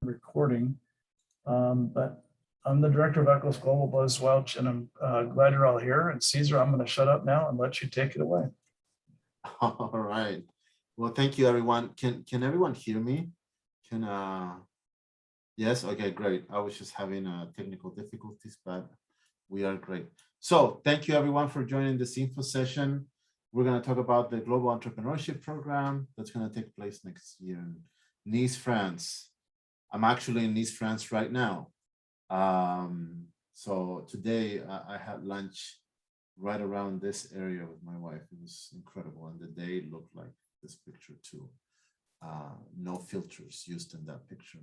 recording. But I'm the director of Eccles Global, Buzz Welch, and I'm glad you're all here. And Caesar, I'm going to shut up now and let you take it away. All right. Well, thank you, everyone. Can everyone hear me? Yes? Okay, great. I was just having technical difficulties, but we are great. So thank you, everyone, for joining this info session. We're going to talk about the Global Entrepreneurship Program that's going to take place next year in Nice, France. I'm actually in Nice, France right now. So today I had lunch right around this area with my wife. It was incredible. And the day looked like this picture too. No filters used in that picture.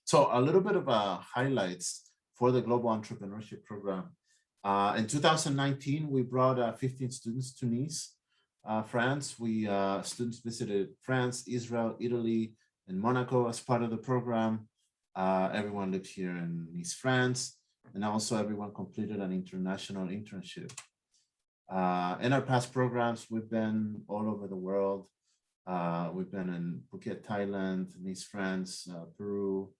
So a little bit of highlights for the Global Entrepreneurship Program. In 2019, we brought 15 students to Nice, France. Students visited France, Israel, Italy, and Monaco as part of the program. Everyone lived here in Nice, France, and also everyone completed an international internship. In our past programs, we've been all over the world. We've been in Phuket, Thailand, Nice, France, Peru,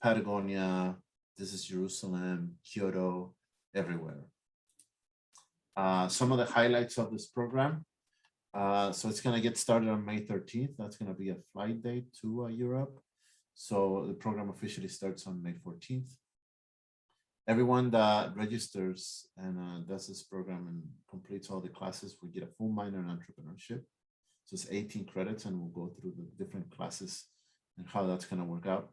Patagonia. This is Jerusalem, Kyoto, everywhere. Some of the highlights of this program. So it's going to get started on May 13th. That's going to be a flight date to Europe. So the program officially starts on May 14th. Everyone that registers and does this program and completes all the classes, we get a full minor in entrepreneurship. So it's 18 credits, and we'll go through the different classes and how that's going to work out.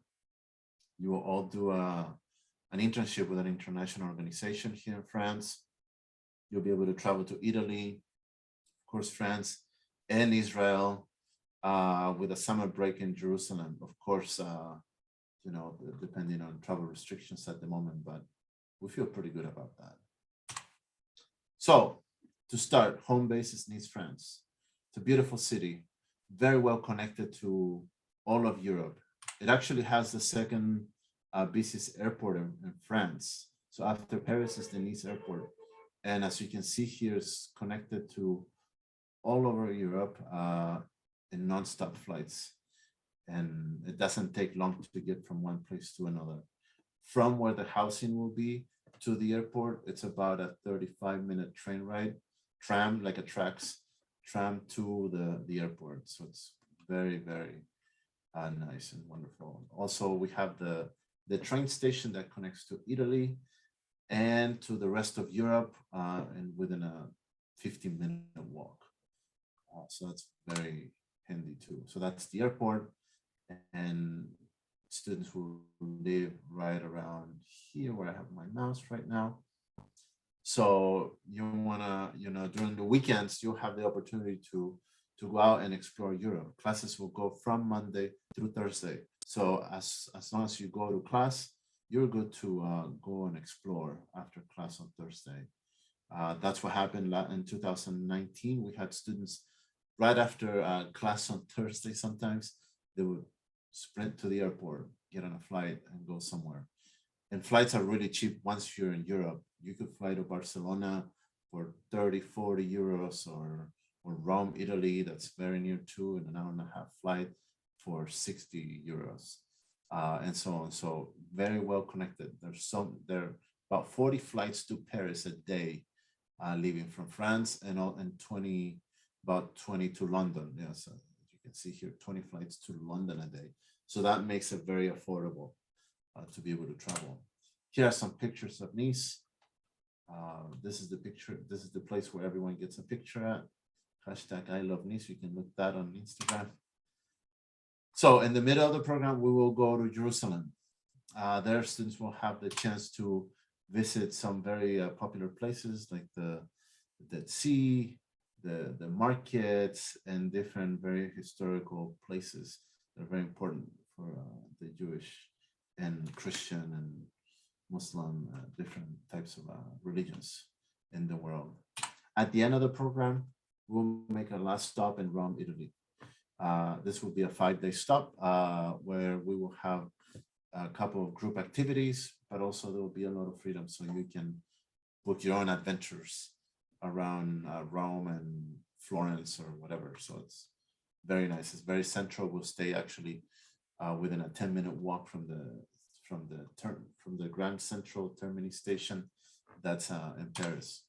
You will all do an internship with an international organization here in France. You'll be able to travel to Italy, of course, France, and Israel, with a summer break in Jerusalem. Of course, depending on travel restrictions at the moment, but we feel pretty good about that. So to start, home base is Nice, France. It's a beautiful city, very well connected to all of Europe. It actually has the second busiest airport in France. So after Paris is the Nice airport. And as you can see here, it's connected to all over Europe in non-stop flights. And it doesn't take long to get from one place to another. From where the housing will be to the airport, it's about a 35-minute train ride, tram, like a tram to the airport. So it's very, very nice and wonderful. Also, we have the train station that connects to Italy and to the rest of Europe, and within a 15-minute walk. So that's very handy too. So that's the airport, and students who live right around here where I have my mouse right now. So you wanna, during the weekends, you'll have the opportunity to go out and explore Europe. Classes will go from Monday through Thursday. So as long as you go to class, you're good to go and explore after class on Thursday. That's what happened in 2019. We had students right after class on Thursday. Sometimes they would sprint to the airport, get on a flight, and go somewhere. And flights are really cheap once you're in Europe. You could fly to Barcelona for 30, 40 euros, or Rome, Italy, that's very near too, in an hour-and-a-half flight for 60 euros. And so on. So very well connected. There are about 40 flights to Paris a day, leaving from France, and about 20 to London. Yeah, so you can see here, 20 flights to London a day. So that makes it very affordable to be able to travel. Here are some pictures of Nice. This is the picture. This is the place where everyone gets a picture at. Hashtag I love Nice. You can look that on Instagram. So in the middle of the program, we will go to Jerusalem. There, students will have the chance to visit some very popular places like the Dead Sea, the markets, and different very historical places that are very important for the Jewish and Christian and Muslim, different types of religions in the world. At the end of the program, we'll make a last stop in Rome, Italy. This will be a 5-day stop where we will have a couple of group activities, but also there will be a lot of freedom, so you can book your own adventures around Rome and Florence or whatever. So it's very nice. It's very central. We'll stay actually within a 10-minute walk from the Grand Central Termini station. That's in Paris.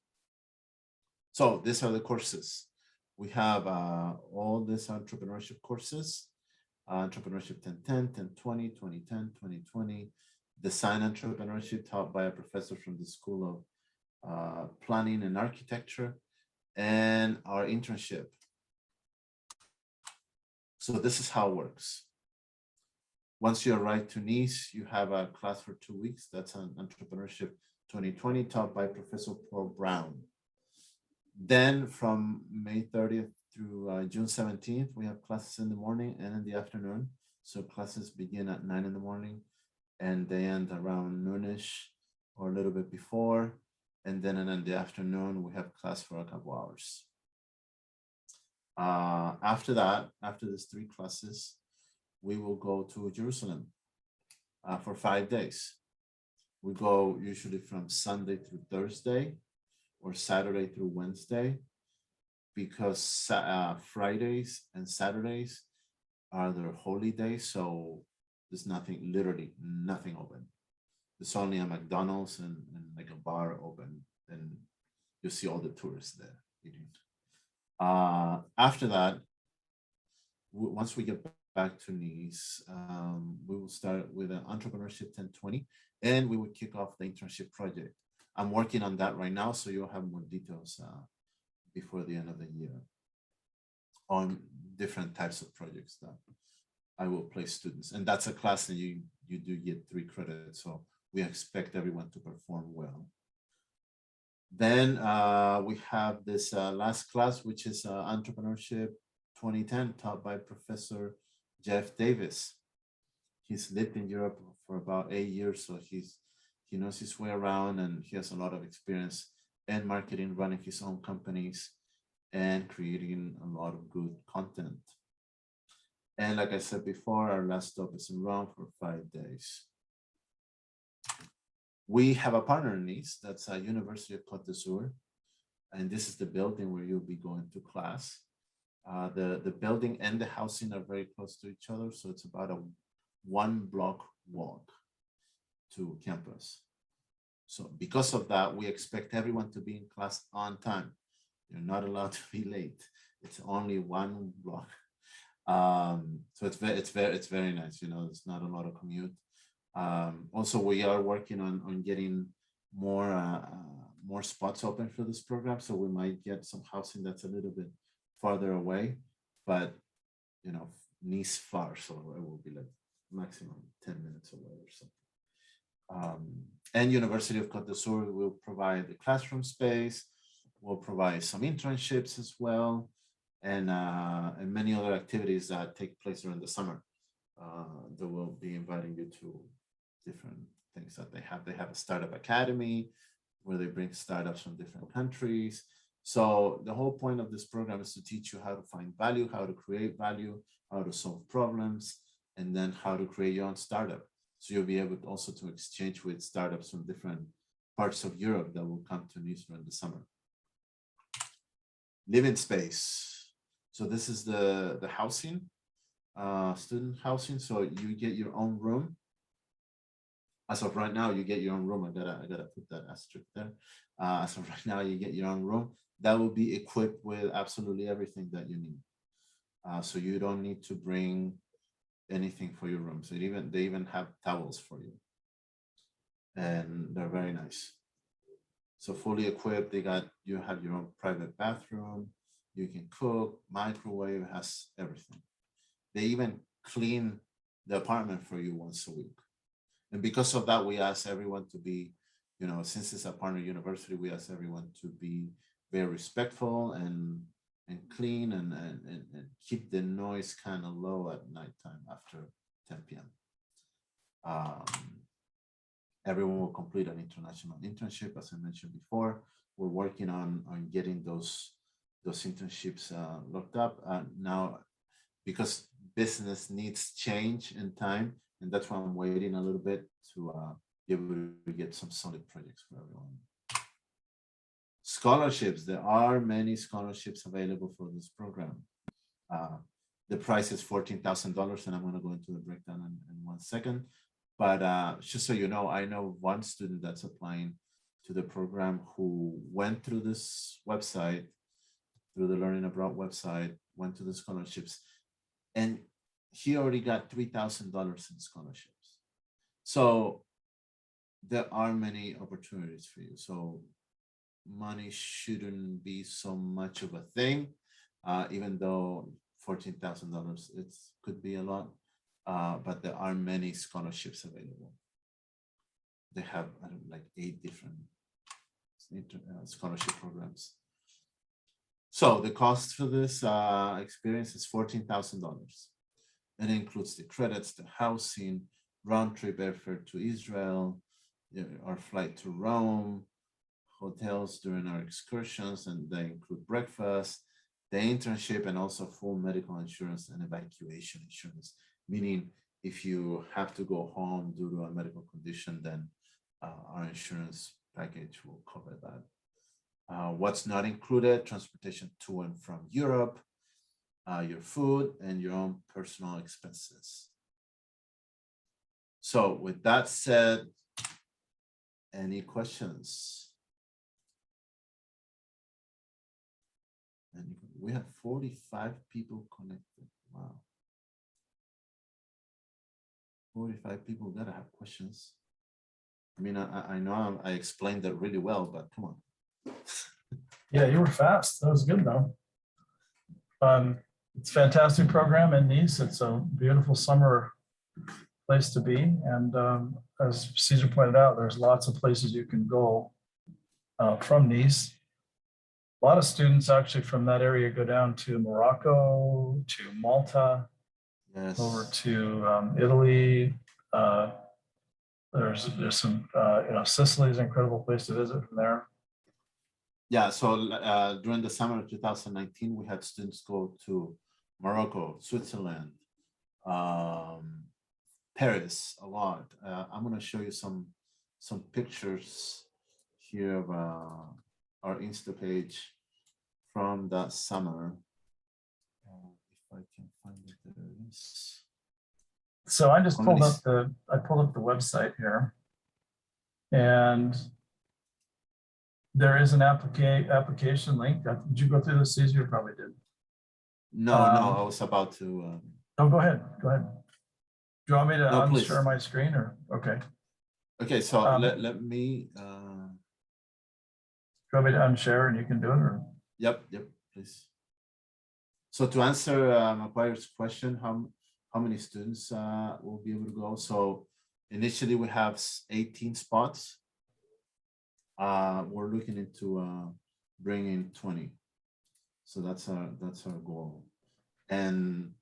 So these are the courses. We have all these entrepreneurship courses, entrepreneurship 1010, 1020, 2010, 2020, design entrepreneurship taught by a professor from the School of Planning and Architecture, and our internship. So this is how it works. Once you arrive to Nice, you have a class for 2 weeks. That's an entrepreneurship 2020 taught by Professor Paul Brown. Then from May 30th through June 17th, we have classes in the morning and in the afternoon. So classes begin at 9 in the morning and they end around noonish or a little bit before. And then in the afternoon, we have class for a couple hours. After that, after these 3 classes, we will go to Jerusalem for 5 days. We go usually from Sunday through Thursday or Saturday through Wednesday, because Fridays and Saturdays are their holy days. So there's nothing, literally nothing open. There's only a McDonald's and like a bar open, and you'll see all the tourists there eating. After that, once we get back to Nice, we will start with an entrepreneurship 1020, and we will kick off the internship project. I'm working on that right now, so you'll have more details before the end of the year on different types of projects that I will place students. And that's a class that you do get 3 credits, so we expect everyone to perform well. Then we have this last class, which is Entrepreneurship 2010, taught by Professor Jeff Davis. He's lived in Europe for about 8 years, so he knows his way around, and he has a lot of experience in marketing, running his own companies, and creating a lot of good content. And like I said before, our last stop is in Rome for 5 days. We have a partner in Nice, that's a University of Cote d'Azur, and this is the building where you'll be going to class. The building and the housing are very close to each other, so it's about a 1-block walk to campus. So because of that, we expect everyone to be in class on time. You're not allowed to be late. It's only 1 block. So it's very nice. You know, it's not a lot of commute. Also, we are working on getting more spots open for this program. So we might get some housing that's a little bit farther away, but you know, Nice far, so it will be like maximum 10 minutes away or something. And University of Cote d'Azur will provide the classroom space, will provide some internships as well, and many other activities that take place during the summer. They will be inviting you to different things that they have. They have a startup academy where they bring startups from different countries. So the whole point of this program is to teach you how to find value, how to create value, how to solve problems, and then how to create your own startup. So you'll be able also to exchange with startups from different parts of Europe that will come to Nice during the summer. Living space. So this is the housing, student housing. So you get your own room. As of right now, you get your own room. I gotta put that asterisk there. As of right now, you get your own room that will be equipped with absolutely everything that you need. So you don't need to bring anything for your room. So they even have towels for you, and they're very nice. So fully equipped. You have your own private bathroom. You can cook, microwave, has everything. They even clean the apartment for you once a week. And because of that, we ask everyone to be, you know, since it's a partner university, we ask everyone to be very respectful and clean and keep the noise kind of low at nighttime after 10 p.m. Everyone will complete an international internship, as I mentioned before. We're working on getting those internships locked up now, because business needs change in time, and that's why I'm waiting a little bit to be able to get some solid projects for everyone. Scholarships. There are many scholarships available for this program. The price is $14,000, and I'm going to go into the breakdown in 1 second. But just so you know, I know one student that's applying to the program who went through this website, through the Learning Abroad website, went to the scholarships, and he already got $3,000 in scholarships. So there are many opportunities for you. So money shouldn't be so much of a thing, even though $14,000 it could be a lot, but there are many scholarships available. They have like 8 different scholarship programs. So the cost for this experience is $14,000. It includes the credits, the housing, round trip airfare to Israel, our flight to Rome, hotels during our excursions, and they include breakfast, the internship, and also full medical insurance and evacuation insurance, meaning if you have to go home due to a medical condition, then our insurance package will cover that. What's not included: transportation to and from Europe, your food, and your own personal expenses. So with that said, any questions? And we have 45 people connected. Wow. 45 people gotta have questions. I mean, I know I explained that really well, but come on. Yeah, you were fast. That was good though. It's a fantastic program in Nice. It's a beautiful summer place to be. And as Caesar pointed out, there's lots of places you can go from Nice. A lot of students actually from that area go down to Morocco, to Malta, Yes. over to Italy. There's some, Sicily is an incredible place to visit from there. Yeah, so during the summer of 2019, we had students go to Morocco, Switzerland, Paris a lot. I'm going to show you some pictures here of our Insta page from that summer. If I can find it, there it is. So I just pulled up the website here, and there is an application link. Did you go through this, Caesar? You probably did. No, I was about to. Oh, go ahead. Go ahead. Do you want me to please. unshare my screen or okay? Okay, so let me. Do you want me to unshare and you can do it, or? Yep, please. So to answer Macquire's question, how many students will be able to go? So initially we have 18 spots. We're looking into bringing 20. So that's our goal. And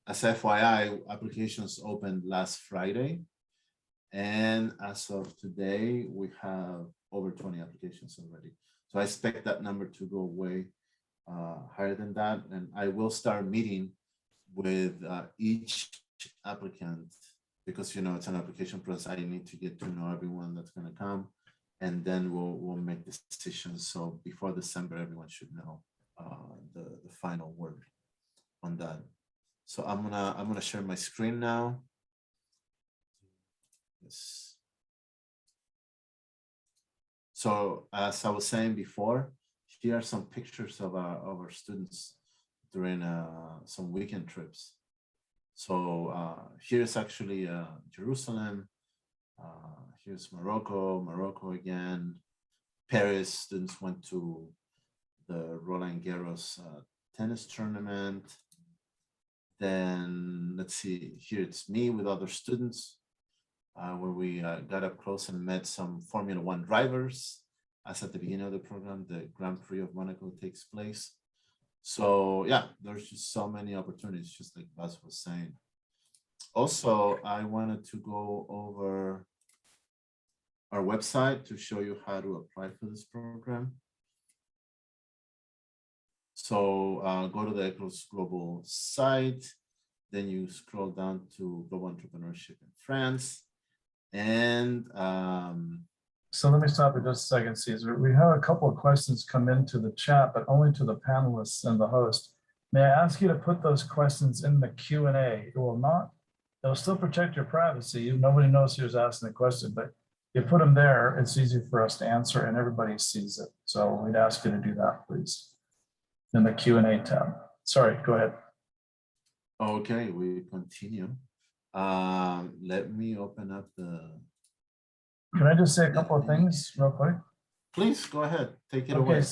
as FYI, applications opened last Friday. And as of today, we have over 20 applications already. So I expect that number to go way higher than that. And I will start meeting with each applicant because, it's an application process. I need to get to know everyone that's going to come. And then we'll make decisions. So before December, everyone should know the final word on that. So I'm gonna share my screen now. Yes. So as I was saying before, here are some pictures of our students during some weekend trips. So here's actually Jerusalem. Here's Morocco again. Paris, students went to the Roland Garros tennis tournament. Then let's see, here it's me with other students where we got up close and met some Formula One drivers. As at the beginning of the program, the Grand Prix of Monaco takes place. So yeah, there's just so many opportunities, just like Baz was saying. Also, I wanted to go over our website to show you how to apply for this program. So go to the Eccles Global site, then you scroll down to Global Entrepreneurship in France. And so let me stop for just a second, Caesar. We have a couple of questions come into the chat, but only to the panelists and the host. May I ask you to put those questions in the Q&A? It will not, it'll still protect your privacy. Nobody knows who's asking the question, but you put them there, it's easy for us to answer and everybody sees it. So we'd ask you to do that, please, in the Q&A tab. Sorry, go ahead. Okay, we continue. Let me open up the. Can I just say a couple of things real quick? Please go ahead, take it away. Okay,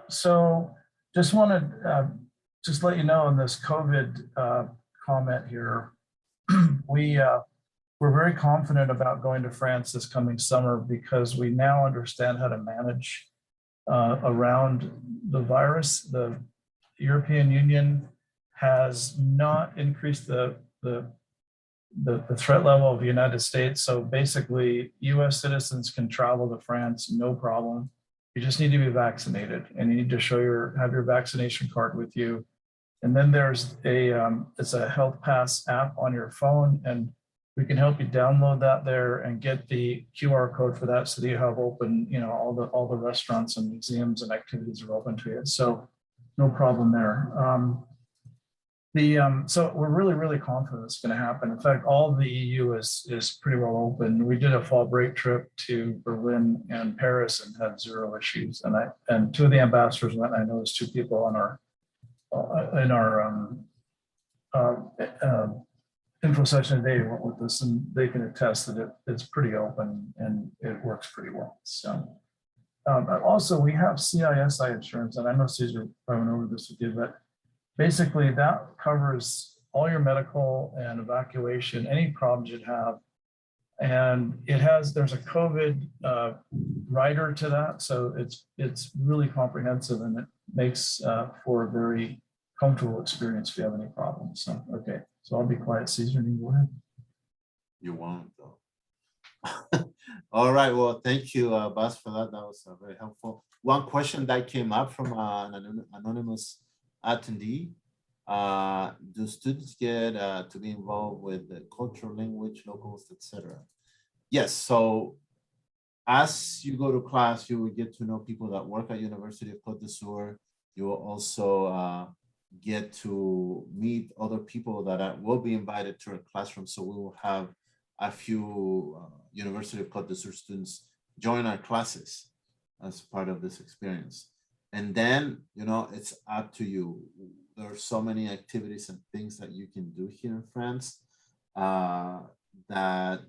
so just wanted just let you know on this COVID comment here, we're very confident about going to France this coming summer because we now understand how to manage around the virus. The European Union has not increased the threat level of the United States. So basically, US citizens can travel to France, no problem. You just need to be vaccinated and you need to have your vaccination card with you. And then there's it's a Health Pass app on your phone, and we can help you download that there and get the QR code for that so that you have open, all the restaurants and museums and activities are open to you. So no problem there. So we're really, really confident it's going to happen. In fact, all the EU is pretty well open. We did a fall break trip to Berlin and Paris and had zero issues. And two of the ambassadors went. I know there's two people on our info session today went with us, and they can attest that it's pretty open and it works pretty well. So also we have CISI insurance, and I know Caesar probably went over this with you, but basically that covers all your medical and evacuation, any problems you'd have. And there's a COVID rider to that. So it's really comprehensive, and it makes for a very comfortable experience if you have any problems. So, okay, so I'll be quiet. Caesar, you go ahead. You won't though. All right, well, thank you, Bas, for that. That was very helpful. One question that came up from an anonymous attendee. Do students get to be involved with the culture, language, locals, etc.? Yes, so as you go to class, you will get to know people that work at University of Cote d'Azur. You will also get to meet other people that will be invited to our classroom. So we will have a few University of Cote d'Azur students join our classes as part of this experience. And then, it's up to you. There are so many activities and things that you can do here in France that,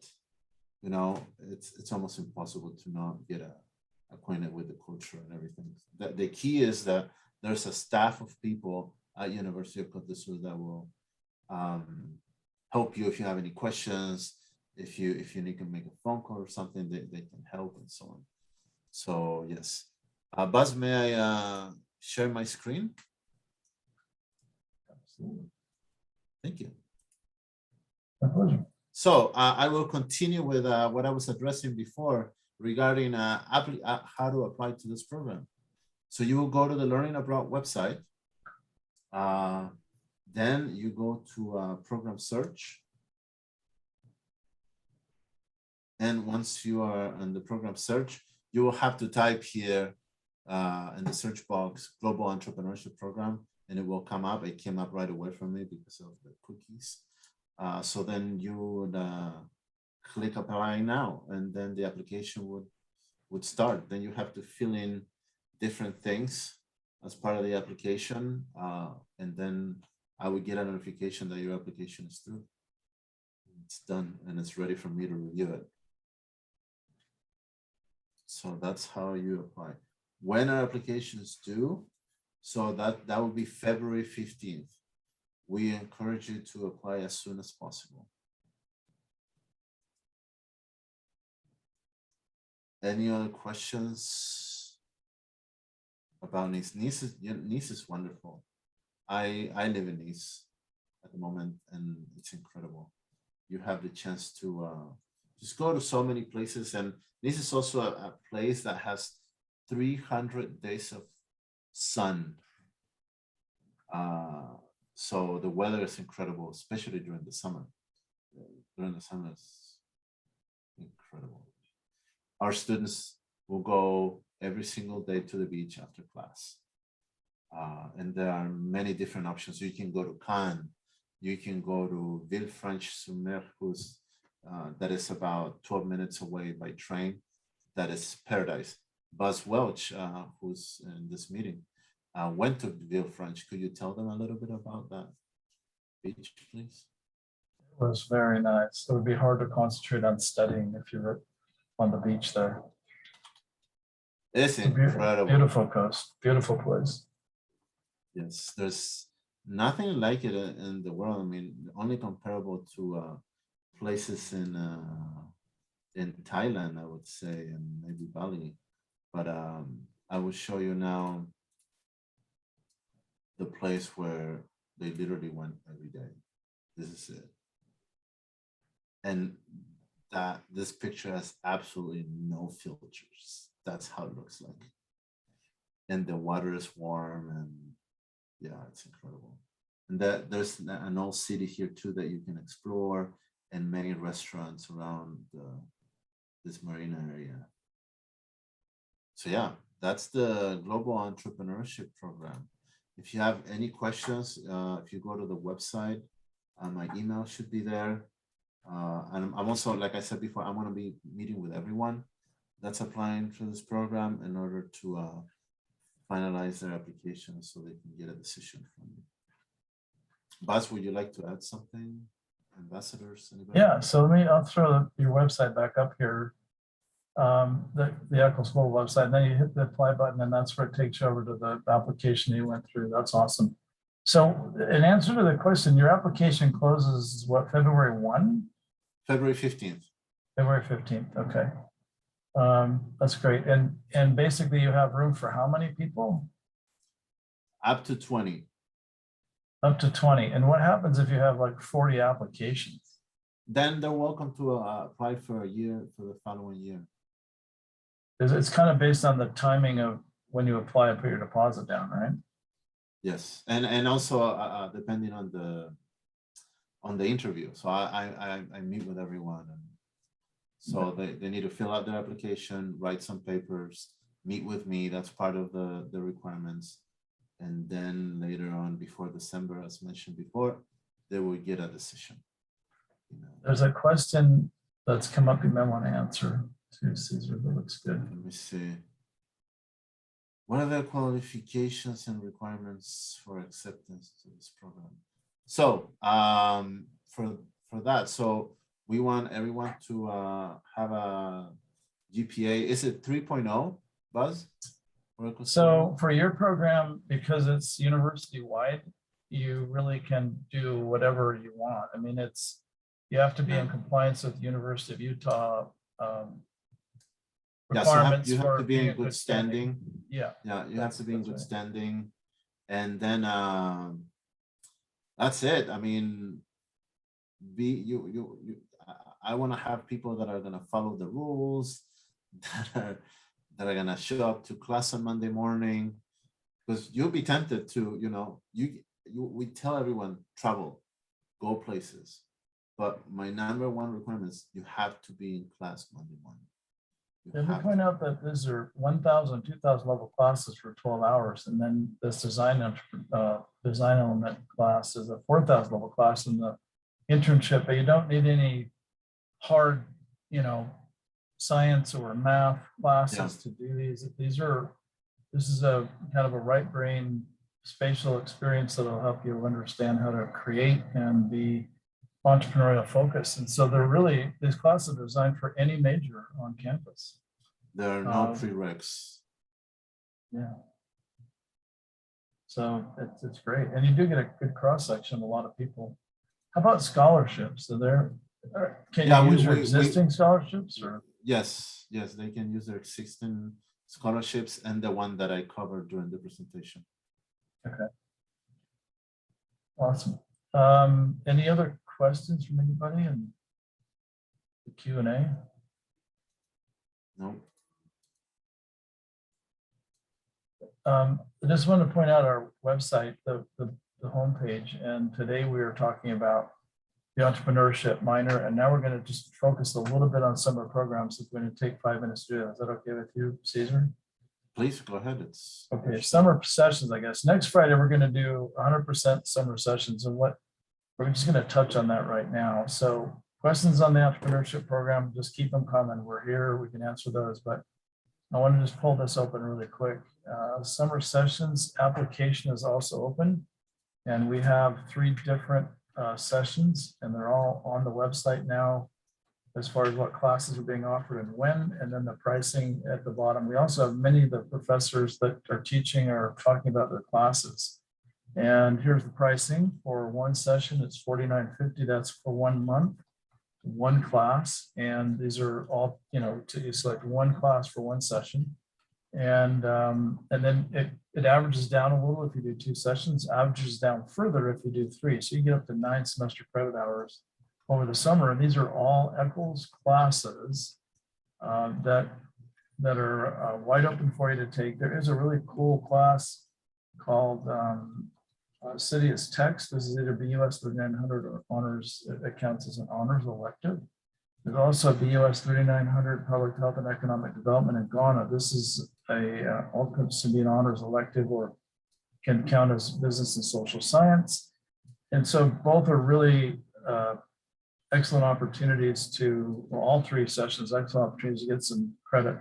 it's almost impossible to not get acquainted with the culture and everything. The key is that there's a staff of people at University of Cote d'Azur that will help you if you have any questions. If you need to make a phone call or something, they can help and so on. So yes. Buzz, may I share my screen? Absolutely. Thank you. My pleasure. So I will continue with what I was addressing before regarding how to apply to this program. So you will go to the Learning Abroad website. Then you go to program search. And once you are in the program search, you will have to type here in the search box, Global Entrepreneurship Program, and it will come up. It came up right away from me because of the cookies. So then you would click apply now, and then the application would start. Then you have to fill in different things as part of the application, and then I would get a notification that your application is through. It's done, and it's ready for me to review it. So that's how you apply. When our application is due, so that will be February 15th. We encourage you to apply as soon as possible. Any other questions about Nice? Nice is wonderful. I live in Nice at the moment, and it's incredible. You have the chance to just go to so many places, and Nice is also a place that has 300 days of sun. So the weather is incredible, especially during the summer. During the summer, it's incredible. Our students will go every single day to the beach after class. And there are many different options. You can go to Cannes, you can go to Villefranche-sur-Mer, that is about 12 minutes away by train. That is paradise. Buzz Welch, who's in this meeting, went to Villefranche. Could you tell them a little bit about that beach, please? It was very nice. It would be hard to concentrate on studying if you were on the beach there. It's incredible. Beautiful coast, beautiful place. Yes, there's nothing like it in the world. I mean, only comparable to places in Thailand, I would say, and maybe Bali. But I will show you now the place where they literally went every day. This is it. And that this picture has absolutely no filters. That's how it looks like. And the water is warm, and yeah, it's incredible. And there's an old city here too that you can explore, and many restaurants around this marina area. So yeah, that's the Global Entrepreneurship Program. If you have any questions, if you go to the website, my email should be there. And I'm also, like I said before, I'm going to be meeting with everyone that's applying for this program in order to finalize their application so they can get a decision from you. Buzz, would you like to add something? Ambassadors? Anybody? Yeah, so I'll throw your website back up here, the Eccles Global website, and then you hit the apply button, and that's where it takes you over to the application you went through. That's awesome. So in answer to the question, your application closes what, February 1? February 15th. February 15th, okay. That's great. And basically you have room for how many people? Up to 20. Up to 20. And what happens if you have like 40 applications? Then they're welcome to apply for a year, for the following year. It's kind of based on the timing of when you apply and put your deposit down, right? Yes, and also depending on the interview. So I meet with everyone, and so they need to fill out their application, write some papers, meet with me. That's part of the requirements. And then later on, before December, as mentioned before, they will get a decision. You know. There's a question that's come up you may want to answer to Caesar. That looks good. Let me see. What are the qualifications and requirements for acceptance to this program? So for that, so we want everyone to have a GPA. Is it 3.0, Buzz? So for your program, because it's university-wide, you really can do whatever you want. I mean, you have to be in compliance with the University of Utah requirements. You have to be in good standing. Yeah. Yeah, you have to be in good standing. And then that's it. I mean, I want to have people that are going to follow the rules, that are going to show up to class on Monday morning, because you'll be tempted to, we tell everyone travel, go places. But my number one requirement is you have to be in class Monday morning. Let me point out that these are 1,000, 2,000 level classes for 12 hours. And then this design element class is a 4,000 level class in the internship, but you don't need any hard, science or math classes to do these. This is a kind of a right brain spatial experience that'll help you understand how to create and be entrepreneurial focus. And so these classes are designed for any major on campus. There are no prereqs. Yeah. So it's great. And you do get a good cross section of a lot of people. How about scholarships? Can you use your existing scholarships? Or? Yes, they can use their existing scholarships and the one that I covered during the presentation. Okay. Awesome. Any other questions from anybody in the Q&A? No. I just want to point out our website, the homepage, and today we are talking about the entrepreneurship minor, and now we're going to just focus a little bit on summer programs. It's going to take 5 minutes to do that. Is that okay with you, Caesar? Please go ahead. It's Okay, summer sessions, I guess. Next Friday, we're going to do 100% summer sessions, and what we're just going to touch on that right now. So questions on the entrepreneurship program, just keep them coming. We're here, we can answer those, but I want to just pull this open really quick. Summer sessions application is also open, and we have 3 different sessions, and they're all on the website now as far as what classes are being offered and when, and then the pricing at the bottom. We also have many of the professors that are teaching or talking about their classes. And here's the pricing for one session. It's $49.50. That's for 1 month, 1 class. And these are all, you select 1 class for 1 session. And then it averages down a little if you do 2 sessions, averages down further if you do 3. So you get up to 9 semester credit hours over the summer. And these are all Eccles classes that are wide open for you to take. There is a really cool class called City as Text. This is either BUS 3900 or honors. It counts as an honors elective. There's also BUS 3900 Public Health and Economic Development in Ghana. This is all comes to be an honors elective or can count as business and social science. And so both are really excellent opportunities to, well, all 3 sessions, excellent opportunities to get some credit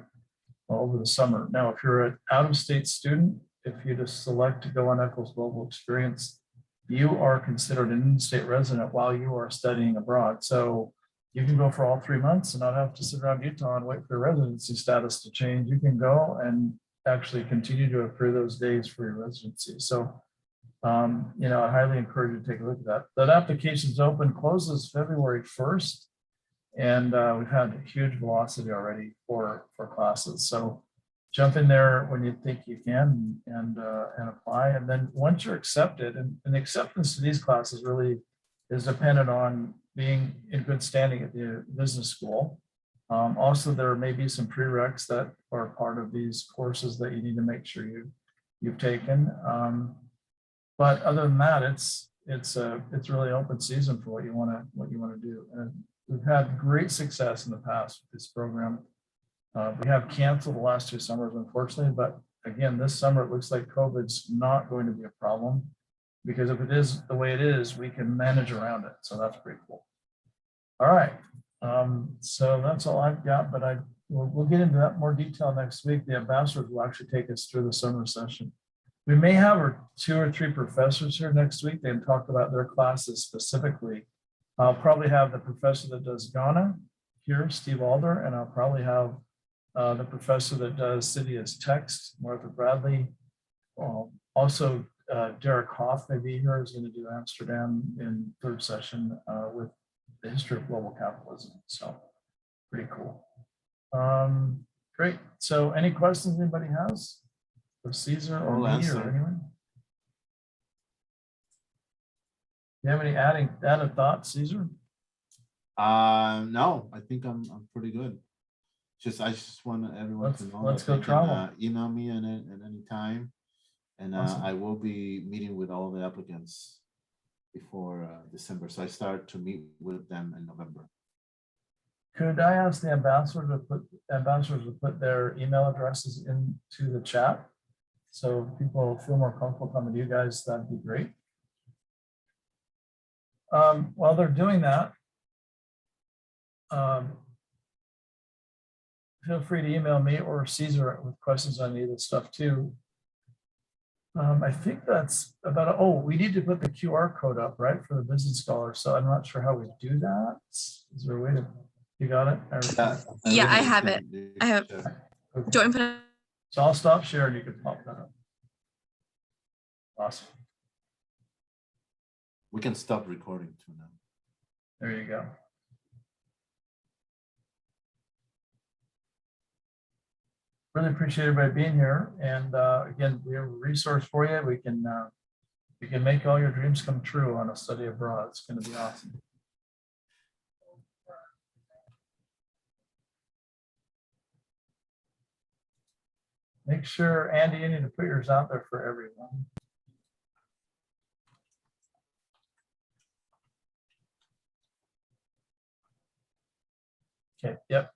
over the summer. Now, if you're an out-of-state student, if you just select to go on Eccles Global Experience, you are considered an in-state resident while you are studying abroad. So you can go for all 3 months and not have to sit around Utah and wait for your residency status to change. You can go and actually continue to accrue those days for your residency. So I highly encourage you to take a look at that. That application's open, closes February 1st, and we've had huge velocity already for classes. So jump in there when you think you can and apply. And then once you're accepted, and acceptance to these classes really is dependent on being in good standing at the business school. Also, there may be some prereqs that are part of these courses that you need to make sure you've taken. But other than that, it's really open season for what you want to do. And we've had great success in the past with this program. We have canceled the last 2 summers, unfortunately, but again, this summer it looks like COVID's not going to be a problem, because if it is the way it is, we can manage around it. So that's pretty cool. All right. So that's all I've got, but we'll get into that more detail next week. The ambassadors will actually take us through the summer session. We may have our 2 or 3 professors here next week. They can talk about their classes specifically. I'll probably have the professor that does Ghana here, Steve Alder, and I'll probably have the professor that does City as Text, Martha Bradley. Also, Derek Hoff may be here, is going to do Amsterdam in 3rd session with the history of global capitalism. So pretty cool. Great. So any questions anybody has? For Caesar or me or anyone? You have any added thoughts, Caesar? No, I think I'm pretty good. I just want everyone to know. Let's go travel. Email me at any time, and awesome. I will be meeting with all the applicants before December. So I start to meet with them in November. Could I ask the ambassadors to put their email addresses into the chat? So if people feel more comfortable coming to you guys, that'd be great. While they're doing that, feel free to email me or Caesar with questions on any of this stuff too. I think that's about, we need to put the QR code up, right, for the business scholar. So I'm not sure how we do that. Is there a way to, you got it? Yeah, I have it. I have. Okay. Do you want to put it? So I'll stop sharing. You can pop that up. Awesome. We can stop recording too now. There you go. Really appreciate everybody being here. And again, we have a resource for you. We can make all your dreams come true on a study abroad. It's going to be awesome. Make sure, Andy, you need to put yours out there for everyone. Okay, yep.